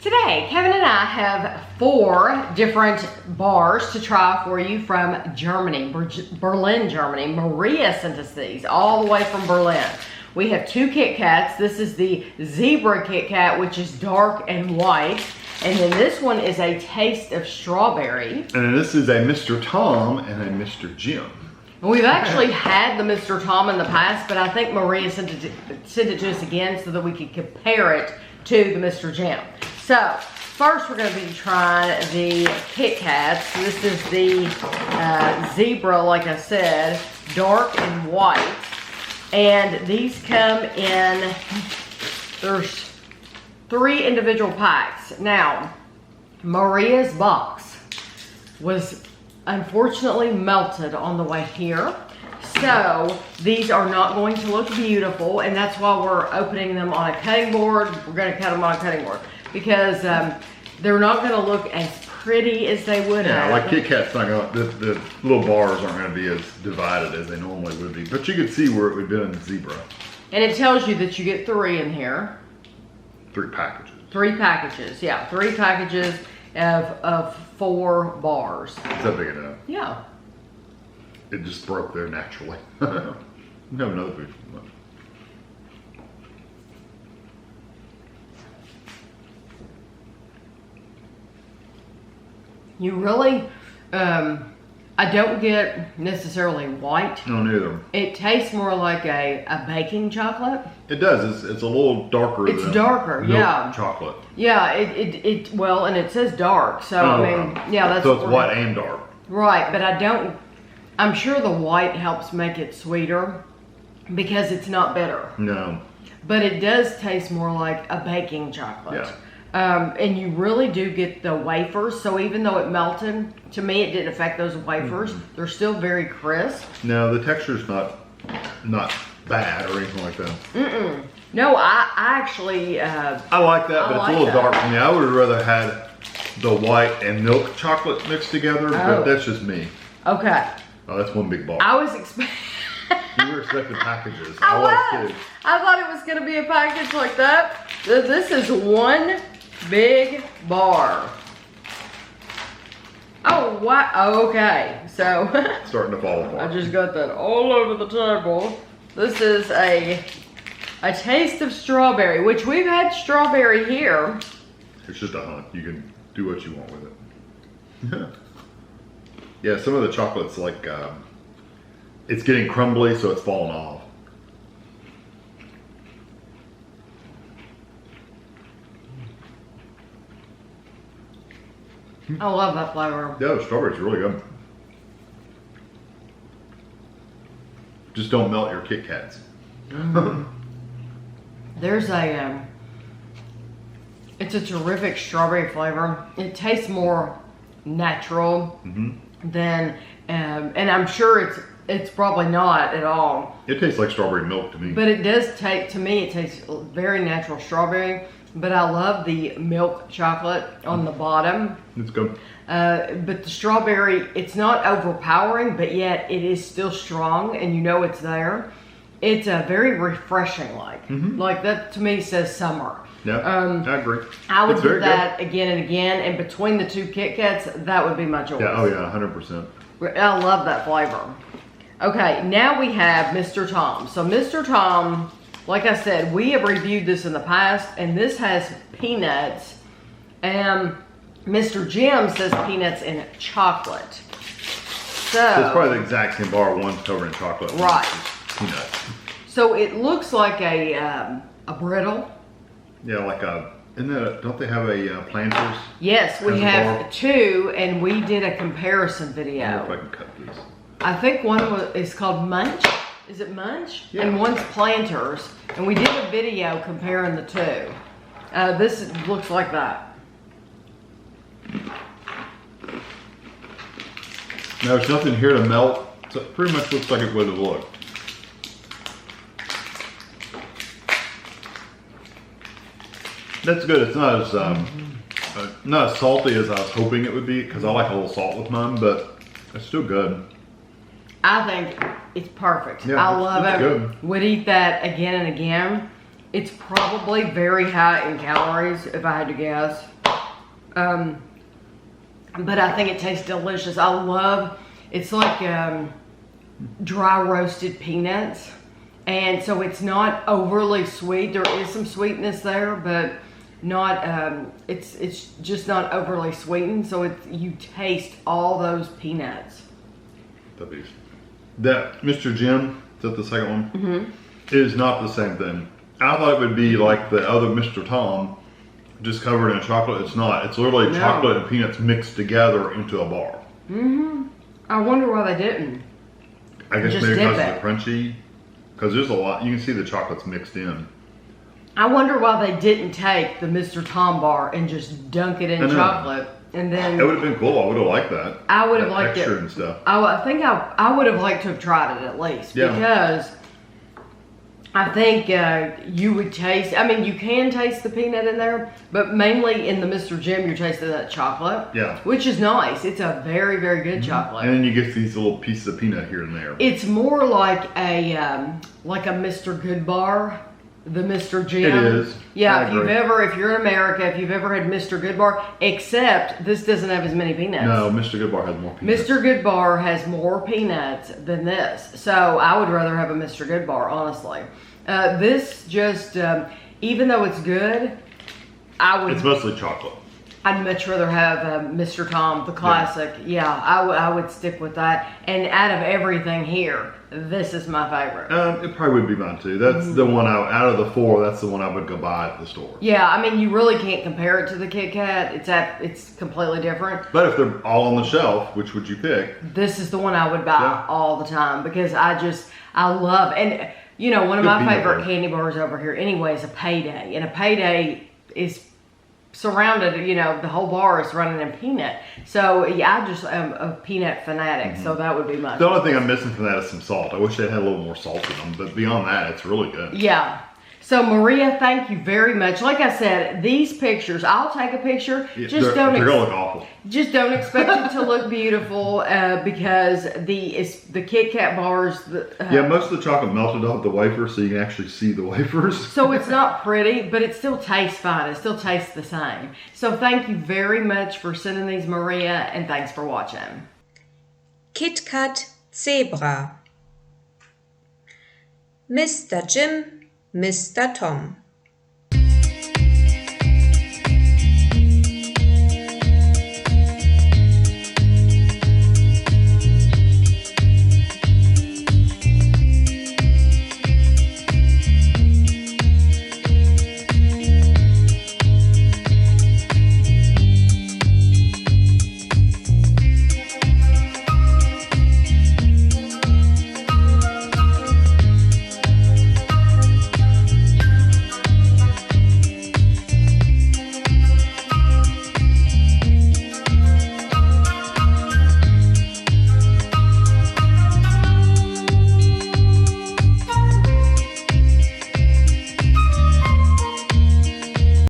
Today, Kevin and I have 4 different bars to try for you from Germany, Berlin, Germany. Maria sent us these all the way from Berlin. We have 2 Kit Kats. This is the Zebra Kit Kat, which is dark and white. And then this one is a taste of strawberry. And then this is a Mr. Tom and a Mr. Jim. And we've actually had the Mr. Tom in the past, but I think Maria sent it to us again so that we could compare it to the Mr. Jim. So, first we're going to be trying the Kit Kats. This is the Zebra, like I said, dark and white. And these come in, there's 3 individual packs. Now, Maria's box was unfortunately melted on the way here. So, these are not going to look beautiful, and that's why we're opening them on a cutting board. We're going to cut them on a cutting board because they're not going to look as pretty as they would have. Yeah, like Kit Kat's not going to, the little bars aren't going to be as divided as they normally would be. But you could see where it would be in the Zebra. And it tells you that you get 3 in here. 3 packages. 3 packages, yeah. 3 packages of 4 bars. Is that big enough? Yeah. It just broke there naturally. No, food. You really, I don't get necessarily white. No, neither. It tastes more like a baking chocolate. It does. It's a little darker. It's than darker, milk yeah. Chocolate. Yeah, well, and it says dark, so I mean, yeah, that's. So it's white and dark. Right, but I'm sure the white helps make it sweeter because it's not bitter. No. But it does taste more like a baking chocolate. Yeah. And you really do get the wafers, so even though it melted, to me it didn't affect those wafers. They're still very crisp. No, the texture's not bad or anything like that. No, I actually... I like that, but it's a little dark for me. I would have rather had the white and milk chocolate mixed together, but that's just me. Okay. Oh, that's one big ball. I was expecting... You were expecting packages. I was too. I thought it was going to be a package like that. This is one big bar. Oh, what? Oh, okay. So, Starting to fall apart. I just got that all over the table. This is a taste of strawberry, which we've had strawberry here. It's just a hunt. You can do what you want with it. Yeah, some of the chocolate's like, it's getting crumbly, so it's falling off. I love that flavor. Yeah, the strawberry's really good. Just don't melt your Kit Kats. There's it's a terrific strawberry flavor. It tastes more natural than, and I'm sure it's probably not at all. It tastes like strawberry milk to me. But it does to me, it tastes very natural strawberry. But I love the milk chocolate on the bottom. It's good. But the strawberry, it's not overpowering, but yet it is still strong and you know it's there. It's very refreshing like. Like that to me says summer. Yeah, I agree. I would do that again and again, and between the 2 Kit Kats, that would be my choice. Yeah, oh yeah, 100%. I love that flavor. Okay, now we have Mr. Tom. So Mr. Tom, like I said, we have reviewed this in the past, and this has peanuts, and Mr. Jim says peanuts and chocolate. So it's probably the exact same bar. One's covered in chocolate, right? Peanuts. So it looks like a brittle. Yeah, like don't they have a Planters? Yes, we have bar? 2, and we did a comparison video. I wonder if I can cut these. I think one is called Munch. Is it Munch? Yeah. And one's Planters. And we did a video comparing the 2. This looks like that. Now, there's nothing here to melt, so it pretty much looks like it would have looked. That's good. It's not as salty as I was hoping it would be, because I like a little salt with mine, but it's still good. I think it's perfect. Yeah, I love it's it. good. Would eat that again and again. It's probably very high in calories, if I had to guess. But I think it tastes delicious. It's like dry roasted peanuts. And so it's not overly sweet. There is some sweetness there, but not, it's just not overly sweetened. So you taste all those peanuts. That Mr. Jim, is that the second one? Mm-hmm. Is not the same thing. I thought it would be like the other Mr. Tom, just covered in chocolate. It's not. It's literally chocolate and peanuts mixed together into a bar. Mm-hmm. I wonder why they didn't. I guess maybe because of the crunchy. Because there's a lot. You can see the chocolate's mixed in. I wonder why they didn't take the Mr. Tom bar and just dunk it in chocolate. And then it would have been cool. I would have liked that. I would have liked it. And stuff. I think I would have liked to have tried it at least. Yeah. Because I think you would taste, I mean, you can taste the peanut in there, but mainly in the Mr. Jim, you're tasting that chocolate. Yeah. Which is nice. It's a very, very good chocolate. And then you get these little pieces of peanut here and there. It's more like a Mr. Good bar, the Mr. Jim. It is. Yeah, if you're in America, if you've ever had Mr. Good bar, except this doesn't have as many peanuts. No, Mr. Good bar has more peanuts. Mr. Good bar has more peanuts than this. So I would rather have a Mr. Good bar, honestly. This just, even though it's good, it's mostly chocolate. I'd much rather have Mr. Tom, the classic. Yeah, I would stick with that. And out of everything here, this is my favorite. It probably would be mine too. That's the one out of the four. That's the one I would go buy at the store. Yeah, I mean, you really can't compare it to the Kit Kat. It's completely different. But if they're all on the shelf, which would you pick? This is the one I would buy all the time because I love, and you know, one of my favorite candy bars over here anyway is a Payday, and a Payday is surrounded, you know, the whole bar is surrounded in peanut. So yeah, I just am a peanut fanatic, so that would be my The only thing I'm missing from that is some salt. I wish they had a little more salt in them, but beyond that, it's really good. Yeah. So Maria, thank you very much. Like I said, these pictures, I'll take a picture. Yeah, they're gonna look awful. Just don't expect it to look beautiful because the Kit Kat bars. Yeah, most of the chocolate melted off the wafer, so you can actually see the wafers. So it's not pretty, but it still tastes fine. It still tastes the same. So thank you very much for sending these, Maria, and thanks for watching. Kit Kat Zebra. Mr. Jim, Mr. Tom.